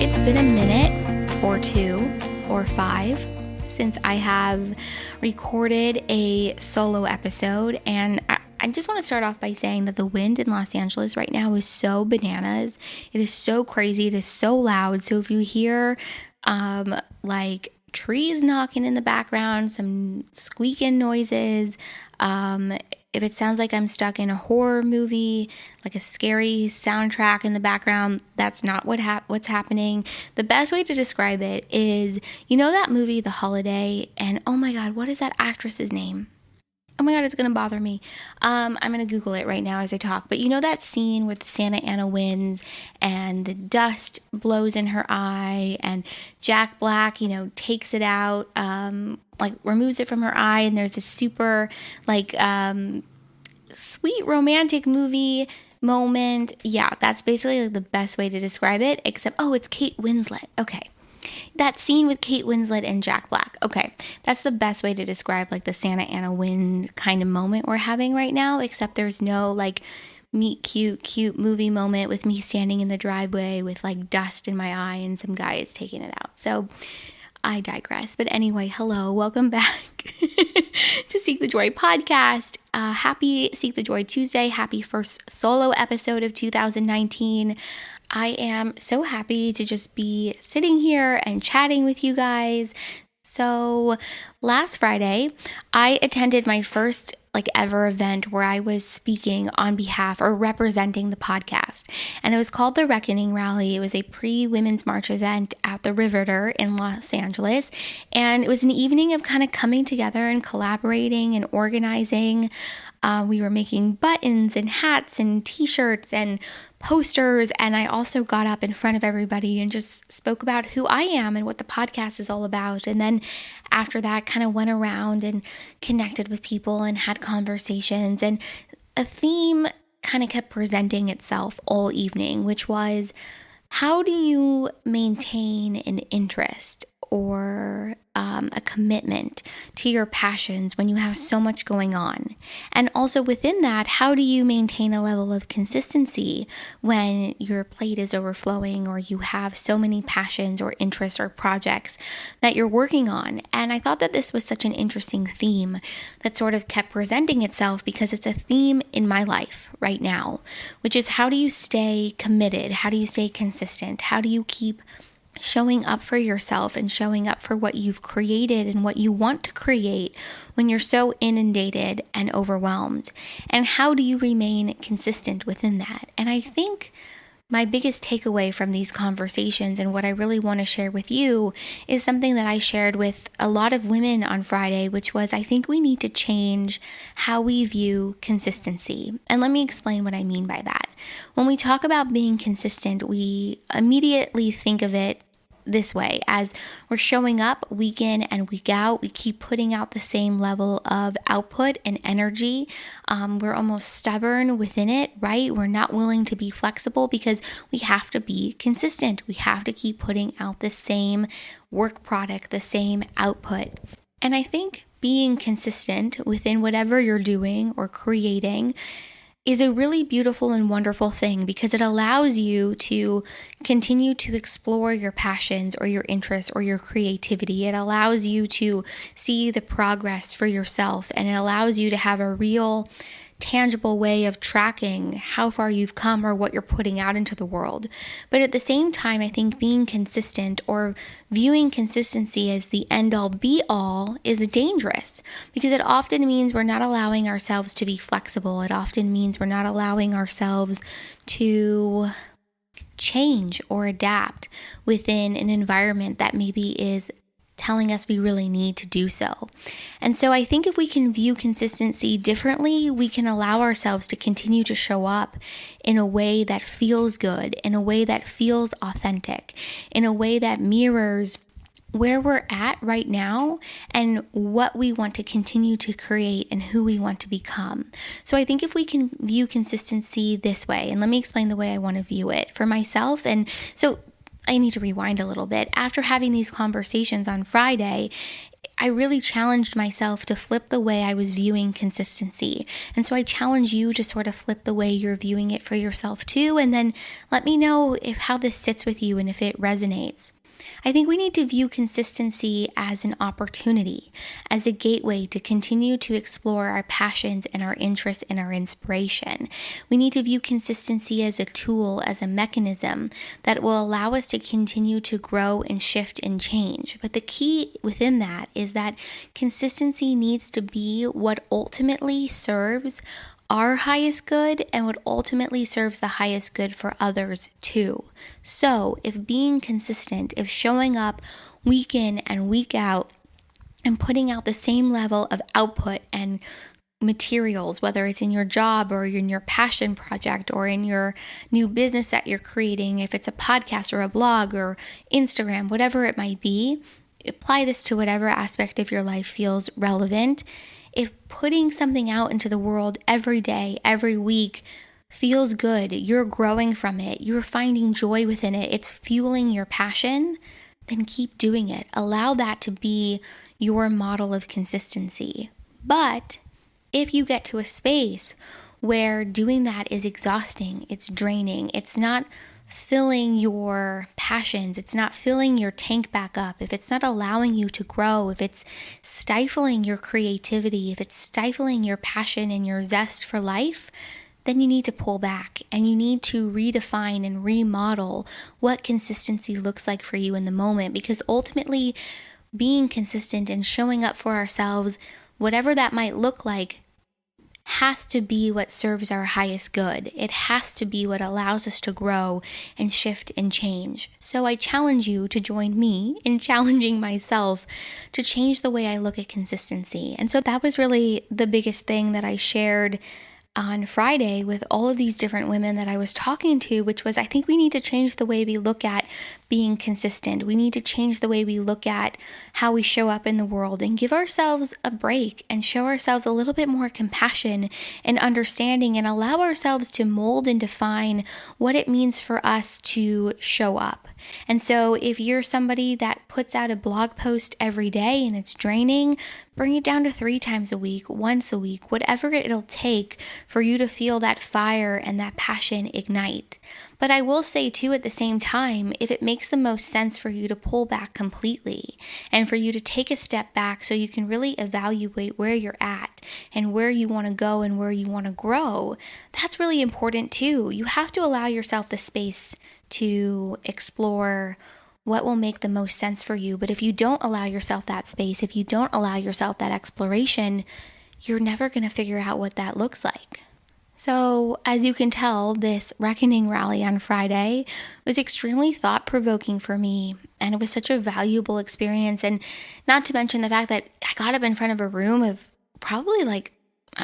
It's been a minute or 2 or 5 since I have recorded a solo episode, and I just want to start off by saying that the wind in Los Angeles right now is so bananas. It is so crazy. It is so loud. So if you hear like trees knocking in the background, some squeaking noises, if it sounds like I'm stuck in a horror movie, like a scary soundtrack in the background, that's not what's happening. The best way to describe it is, you know that movie, The Holiday, and oh my God, what is that actress's name? Oh my God, it's going to bother me. I'm going to Google it right now as I talk. But you know that scene with Santa Ana wins and the dust blows in her eye and Jack Black, takes it out, removes it from her eye. And there's this super sweet romantic movie moment. Yeah, that's basically the best way to describe it, except, it's Kate Winslet. Okay. That scene with Kate Winslet and Jack Black. Okay, that's the best way to describe the Santa Ana wind kind of moment we're having right now, except there's no meet cute movie moment with me standing in the driveway with dust in my eye and some guys taking it out. So I digress. But anyway, hello, welcome back to Seek the Joy podcast. Happy Seek the Joy Tuesday. Happy first solo episode of 2019. I am so happy to just be sitting here and chatting with you guys. So last Friday, I attended my first ever event where I was speaking on behalf or representing the podcast. And it was called the Reckoning Rally. It was a pre-Women's March event at the Riveter in Los Angeles. And it was an evening of kind of coming together and collaborating and organizing. We were making buttons and hats and t-shirts and posters, and I also got up in front of everybody and just spoke about who I am and what the podcast is all about. And then after that, kind of went around and connected with people and had conversations, and a theme kind of kept presenting itself all evening, which was, how do you maintain an interest or a commitment to your passions when you have so much going on? And also within that, how do you maintain a level of consistency when your plate is overflowing or you have so many passions or interests or projects that you're working on? And I thought that this was such an interesting theme that sort of kept presenting itself because it's a theme in my life right now, which is, how do you stay committed? How do you stay consistent? How do you keep showing up for yourself and showing up for what you've created and what you want to create when you're so inundated and overwhelmed? And how do you remain consistent within that? And I think my biggest takeaway from these conversations and what I really want to share with you is something that I shared with a lot of women on Friday, which was, I think we need to change how we view consistency. And let me explain what I mean by that. When we talk about being consistent, we immediately think of it this way, as we're showing up week in and week out. We keep putting out the same level of output and energy. We're almost stubborn within it, right? We're not willing to be flexible because we have to be consistent. We have to keep putting out the same work product, the same output. And I think being consistent within whatever you're doing or creating is a really beautiful and wonderful thing, because it allows you to continue to explore your passions or your interests or your creativity. It allows you to see the progress for yourself, and it allows you to have a real tangible way of tracking how far you've come or what you're putting out into the world. But at the same time, I think being consistent or viewing consistency as the end-all be-all is dangerous, because it often means we're not allowing ourselves to be flexible. It often means we're not allowing ourselves to change or adapt within an environment that maybe is telling us we really need to do so. And so I think if we can view consistency differently, we can allow ourselves to continue to show up in a way that feels good, in a way that feels authentic, in a way that mirrors where we're at right now and what we want to continue to create and who we want to become. So I think if we can view consistency this way, and let me explain the way I want to view it for myself. And so I need to rewind a little bit. After having these conversations on Friday, I really challenged myself to flip the way I was viewing consistency. And so I challenge you to sort of flip the way you're viewing it for yourself too. And then let me know how this sits with you and if it resonates. I think we need to view consistency as an opportunity, as a gateway to continue to explore our passions and our interests and our inspiration. We need to view consistency as a tool, as a mechanism that will allow us to continue to grow and shift and change. But the key within that is that consistency needs to be what ultimately serves our highest good and what ultimately serves the highest good for others too. So if being consistent, if showing up week in and week out and putting out the same level of output and materials, whether it's in your job or in your passion project or in your new business that you're creating, if it's a podcast or a blog or Instagram, whatever it might be, apply this to whatever aspect of your life feels relevant. If putting something out into the world every day, every week feels good, you're growing from it, you're finding joy within it, it's fueling your passion, then keep doing it. Allow that to be your model of consistency. But if you get to a space where doing that is exhausting, it's draining, it's not filling your passions, it's not filling your tank back up, if it's not allowing you to grow, if it's stifling your creativity, if it's stifling your passion and your zest for life, then you need to pull back and you need to redefine and remodel what consistency looks like for you in the moment. Because ultimately, being consistent and showing up for ourselves, whatever that might look like, has to be what serves our highest good. It has to be what allows us to grow and shift and change. So I challenge you to join me in challenging myself to change the way I look at consistency. And so that was really the biggest thing that I shared on Friday with all of these different women that I was talking to, which was, I think we need to change the way we look at being consistent. We need to change the way we look at how we show up in the world and give ourselves a break and show ourselves a little bit more compassion and understanding and allow ourselves to mold and define what it means for us to show up. And so if you're somebody that puts out a blog post every day and it's draining, bring it down to 3 times a week, once a week, whatever it'll take for you to feel that fire and that passion ignite. But I will say too, at the same time, if it makes the most sense for you to pull back completely and for you to take a step back so you can really evaluate where you're at and where you want to go and where you want to grow, that's really important too. You have to allow yourself the space to explore what will make the most sense for you. But if you don't allow yourself that space, if you don't allow yourself that exploration, you're never going to figure out what that looks like. So as you can tell, this reckoning rally on Friday was extremely thought-provoking for me, and it was such a valuable experience. And not to mention the fact that I got up in front of a room of probably like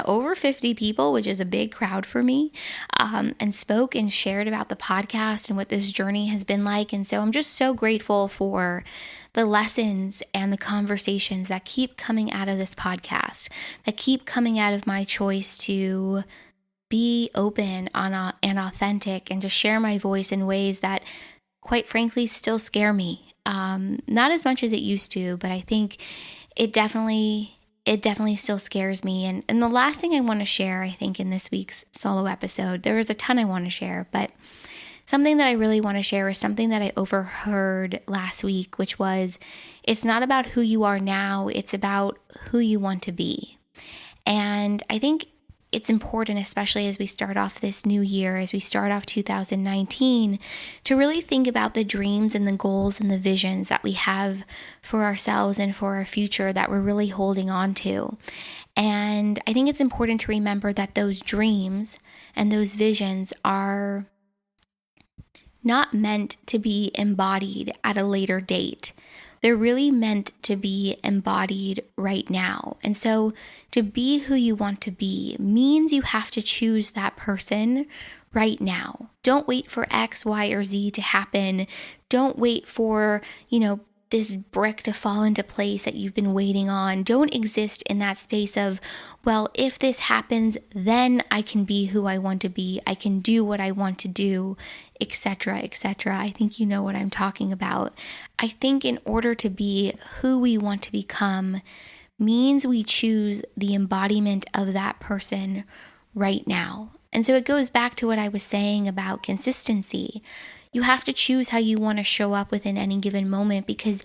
over 50 people, which is a big crowd for me, and spoke and shared about the podcast and what this journey has been like. And so I'm just so grateful for the lessons and the conversations that keep coming out of this podcast, that keep coming out of my choice to be open and authentic and to share my voice in ways that, quite frankly, still scare me. Not as much as it used to, but I think it definitely still scares me. And the last thing I want to share, I think, in this week's solo episode, there was a ton I want to share, but something that I really want to share is something that I overheard last week, which was, it's not about who you are now, it's about who you want to be. And I think it's important, especially as we start off this new year, as we start off 2019, to really think about the dreams and the goals and the visions that we have for ourselves and for our future that we're really holding on to. And I think it's important to remember that those dreams and those visions are not meant to be embodied at a later date. They're really meant to be embodied right now. And so to be who you want to be means you have to choose that person right now. Don't wait for X, Y, or Z to happen. Don't wait for, this brick to fall into place that you've been waiting on. Don't exist in that space of, well, if this happens, then I can be who I want to be. I can do what I want to do, etc., etc. I think you know what I'm talking about. I think in order to be who we want to become means we choose the embodiment of that person right now. And so it goes back to what I was saying about consistency. You have to choose how you want to show up within any given moment, because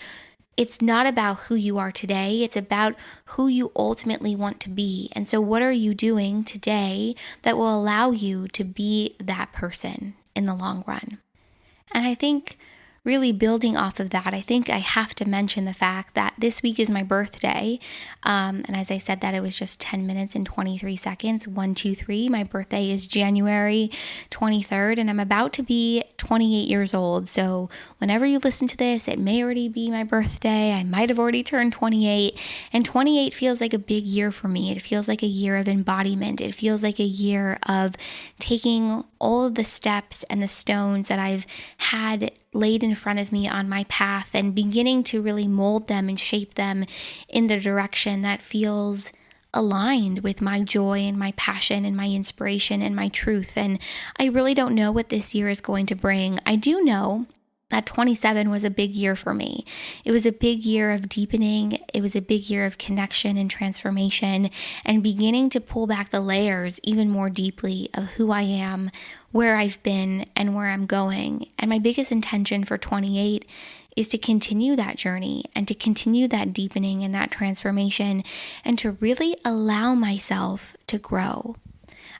it's not about who you are today. It's about who you ultimately want to be. And so what are you doing today that will allow you to be that person in the long run? And I think really building off of that, I think I have to mention the fact that this week is my birthday. And as I said that, it was just 10 minutes and 23 seconds. 1, 2, 3. My birthday is January 23rd, and I'm about to be 28 years old. So whenever you listen to this, it may already be my birthday. I might have already turned 28. And 28 feels like a big year for me. It feels like a year of embodiment. It feels like a year of taking all of the steps and the stones that I've had laid in front of me on my path and beginning to really mold them and shape them in the direction that feels aligned with my joy and my passion and my inspiration and my truth. And I really don't know what this year is going to bring. I do know that 27 was a big year for me. It was a big year of deepening. It was a big year of connection and transformation and beginning to pull back the layers even more deeply of who I am, where I've been, and where I'm going. And my biggest intention for 28 is to continue that journey and to continue that deepening and that transformation and to really allow myself to grow.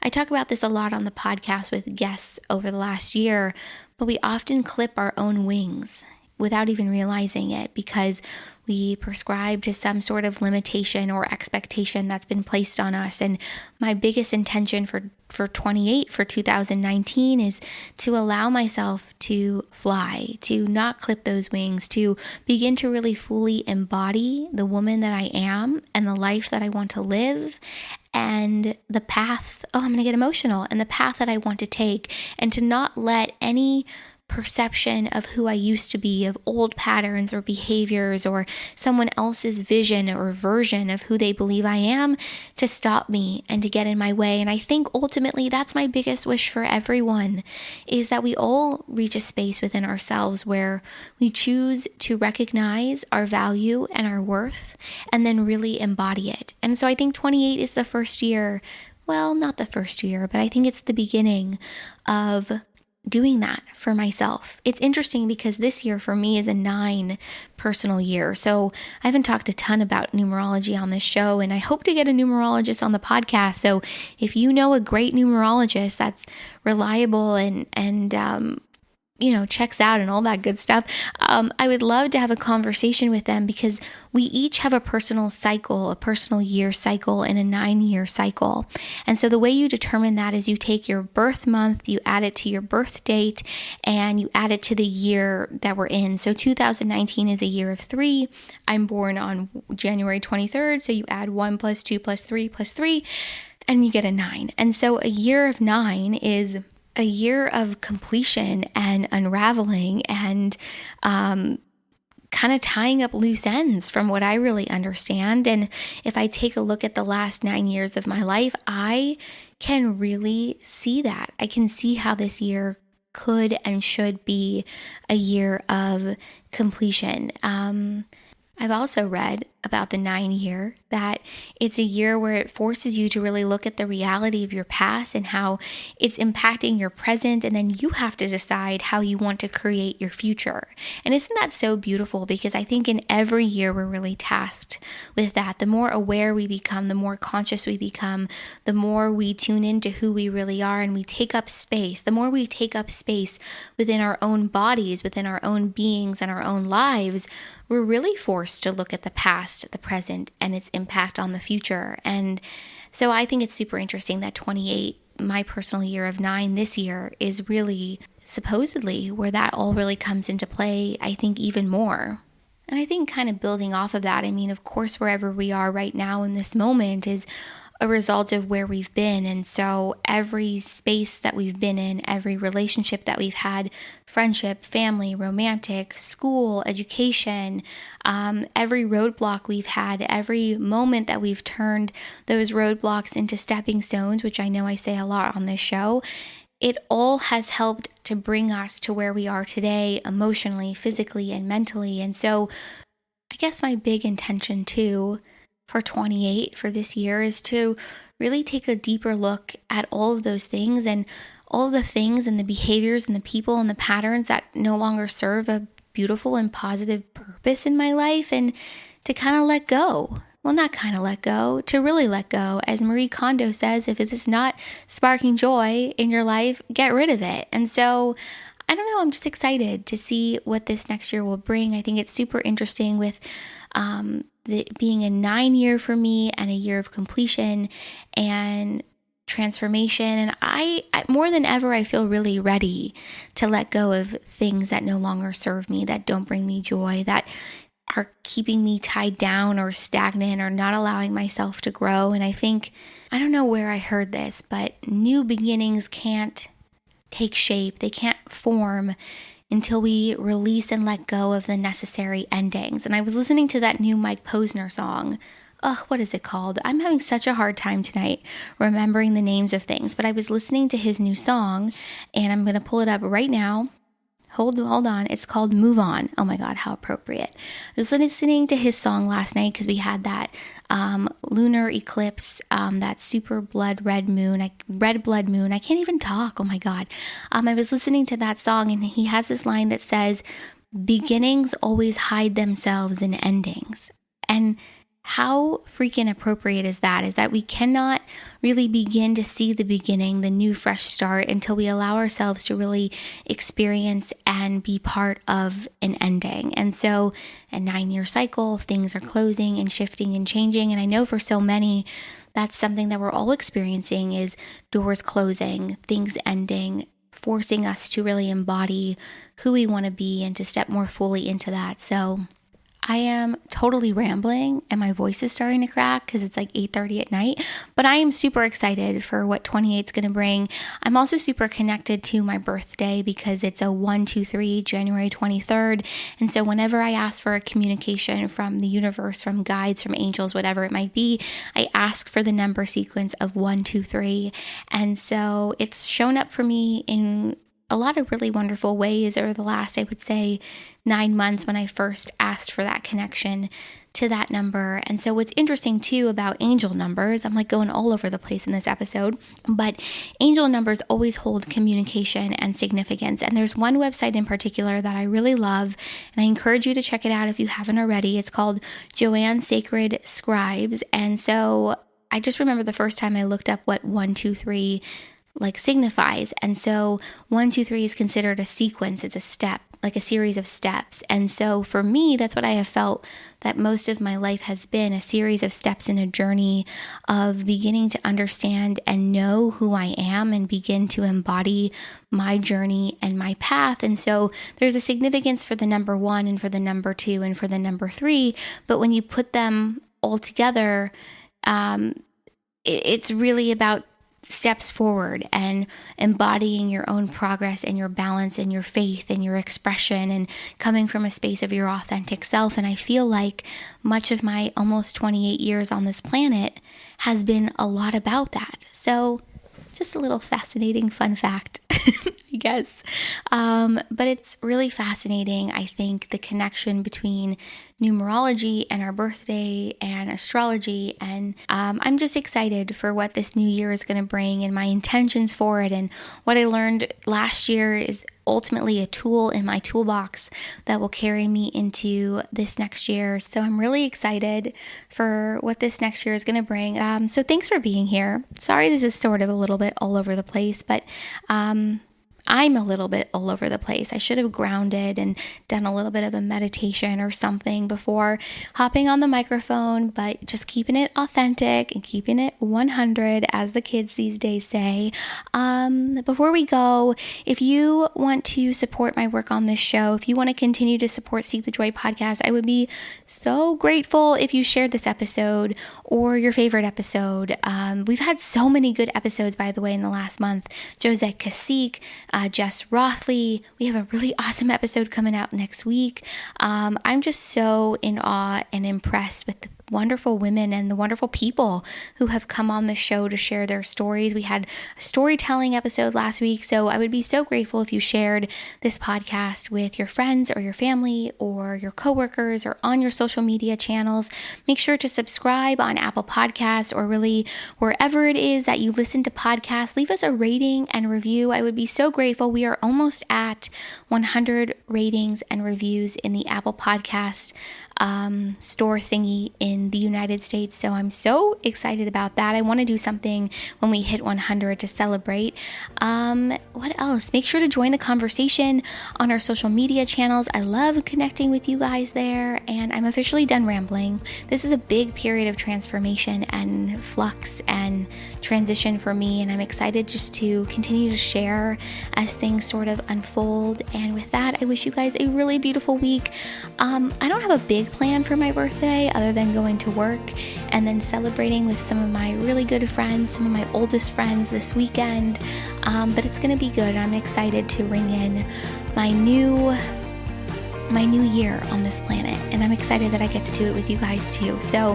I talk about this a lot on the podcast with guests over the last year, but we often clip our own wings without even realizing it because we prescribe to some sort of limitation or expectation that's been placed on us. And my biggest intention for 28, for 2019, is to allow myself to fly, to not clip those wings, to begin to really fully embody the woman that I am and the life that I want to live and the path, I'm going to get emotional, and the path that I want to take, and to not let any perception of who I used to be, of old patterns or behaviors or someone else's vision or version of who they believe I am, to stop me and to get in my way. And I think ultimately that's my biggest wish for everyone, is that we all reach a space within ourselves where we choose to recognize our value and our worth and then really embody it. And so I think 28 is the first year, well, not the first year, but I think it's the beginning of doing that for myself. It's interesting because this year for me is a 9 personal year. So I haven't talked a ton about numerology on this show, and I hope to get a numerologist on the podcast. So if you know a great numerologist that's reliable and checks out and all that good stuff, I would love to have a conversation with them, because we each have a personal cycle, a personal year cycle, and a 9-year cycle. And so the way you determine that is you take your birth month, you add it to your birth date, and you add it to the year that we're in. So 2019 is a year of 3. I'm born on January 23rd. So you add 1 plus 2 plus 3 plus 3, and you get a 9. And so a year of 9 is a year of completion and unraveling and kind of tying up loose ends from what I really understand. And if I take a look at the last 9 years of my life, I can really see that. I can see how this year could and should be a year of completion. I've also read about the 9-year that it's a year where it forces you to really look at the reality of your past and how it's impacting your present, and then you have to decide how you want to create your future. And isn't that so beautiful? Because I think in every year we're really tasked with that. The more aware we become, the more conscious we become, the more we tune into who we really are, and we take up space. The more we take up space within our own bodies, within our own beings and our own lives, we're really forced to look at the past, the present, and its impact on the future. And so I think it's super interesting that 28, my personal year of 9 this year, is really supposedly where that all really comes into play, I think even more. And I think kind of building off of that, I mean, of course, wherever we are right now in this moment is a result of where we've been. And so every space that we've been in, every relationship that we've had, friendship, family, romantic, school, education, every roadblock we've had, every moment that we've turned those roadblocks into stepping stones, which I know I say a lot on this show, it all has helped to bring us to where we are today, emotionally, physically, and mentally. And so I guess my big intention too for 28 for this year is to really take a deeper look at all of those things and all the things and the behaviors and the people and the patterns that no longer serve a beautiful and positive purpose in my life, and to kind of let go. Well, not kind of let go, to really let go. As Marie Kondo says, if it is not sparking joy in your life, get rid of it. And so I don't know, I'm just excited to see what this next year will bring. I think it's super interesting with being a 9-year for me and a year of completion and transformation. And I more than ever, I feel really ready to let go of things that no longer serve me, that don't bring me joy, that are keeping me tied down or stagnant or not allowing myself to grow. And I think, I don't know where I heard this, but new beginnings can't take shape. They can't form until we release and let go of the necessary endings. And I was listening to that new Mike Posner song. What is it called? I'm having such a hard time tonight remembering the names of things, but I was listening to his new song, and I'm going to pull it up right now. Hold on. It's called Move On. Oh my God, how appropriate. I was listening to his song last night because we had that lunar eclipse, that super red blood moon. I can't even talk. Oh my God. I was listening to that song, and he has this line that says, beginnings always hide themselves in endings. And how freaking appropriate is that? Is that we cannot really begin to see the beginning, the new fresh start, until we allow ourselves to really experience and be part of an ending. And so a 9-year cycle, things are closing and shifting and changing. And I know for so many, that's something that we're all experiencing, is doors closing, things ending, forcing us to really embody who we want to be and to step more fully into that. So I am totally rambling and my voice is starting to crack because it's like 8:30 at night, but I am super excited for what 28 is going to bring. I'm also super connected to my birthday because it's a 1-2-3, January 23rd. And so whenever I ask for a communication from the universe, from guides, from angels, whatever it might be, I ask for the number sequence of 1-2-3. And so it's shown up for me in a lot of really wonderful ways over the last, I would say, 9 months when I first asked for that connection to that number. And so what's interesting too about angel numbers, I'm like going all over the place in this episode, but angel numbers always hold communication and significance. And there's one website in particular that I really love, and I encourage you to check it out if you haven't already. It's called Joanne Sacred Scribes. And so I just remember the first time I looked up what 1-2-3 signifies. And so 1-2-3 is considered a sequence. It's a step, like a series of steps. And so for me, that's what I have felt that most of my life has been, a series of steps in a journey of beginning to understand and know who I am and begin to embody my journey and my path. And so there's a significance for the number 1 and for the number 2 and for the number 3. But when you put them all together, it's really about steps forward and embodying your own progress and your balance and your faith and your expression and coming from a space of your authentic self. And I feel like much of my almost 28 years on this planet has been a lot about that. So just a little fascinating fun fact, I guess. But it's really fascinating, I think, the connection between numerology and our birthday and astrology. And I'm just excited for what this new year is going to bring and my intentions for it. And what I learned last year is ultimately a tool in my toolbox that will carry me into this next year. So I'm really excited for what this next year is going to bring. So thanks for being here. Sorry, this is sort of a little bit all over the place, but I'm a little bit all over the place. I should have grounded and done a little bit of a meditation or something before hopping on the microphone, but just keeping it authentic and keeping it 100, as the kids these days say. Before we go, if you want to support my work on this show, if you want to continue to support Seek the Joy podcast, I would be so grateful if you shared this episode or your favorite episode. We've had so many good episodes, by the way, in the last month. Josette Kasik, Jess Rothley. We have a really awesome episode coming out next week. I'm just so in awe and impressed with the wonderful women and the wonderful people who have come on the show to share their stories. We had a storytelling episode last week, so I would be so grateful if you shared this podcast with your friends or your family or your coworkers or on your social media channels. Make sure to subscribe on Apple Podcasts or really wherever it is that you listen to podcasts. Leave us a rating and review. I would be so grateful. We are almost at 100 ratings and reviews in the Apple Podcast store thingy in the United States. So I'm so excited about that. I want to do something when we hit 100 to celebrate. What else? Make sure to join the conversation on our social media channels. I love connecting with you guys there, and I'm officially done rambling. This is a big period of transformation and flux and transition for me, and I'm excited just to continue to share as things sort of unfold. And with that, I wish you guys a really beautiful week. I don't have a big plan for my birthday other than going to work and then celebrating with some of my really good friends, some of my oldest friends this weekend, but it's going to be good. I'm excited to ring in my new year on this planet, and I'm excited that I get to do it with you guys too. So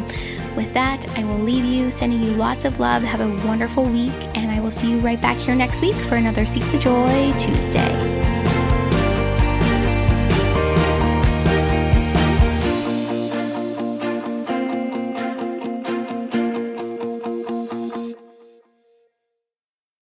with that, I will leave you, sending you lots of love. Have a wonderful week, and I will see you right back here next week for another Seek the Joy Tuesday.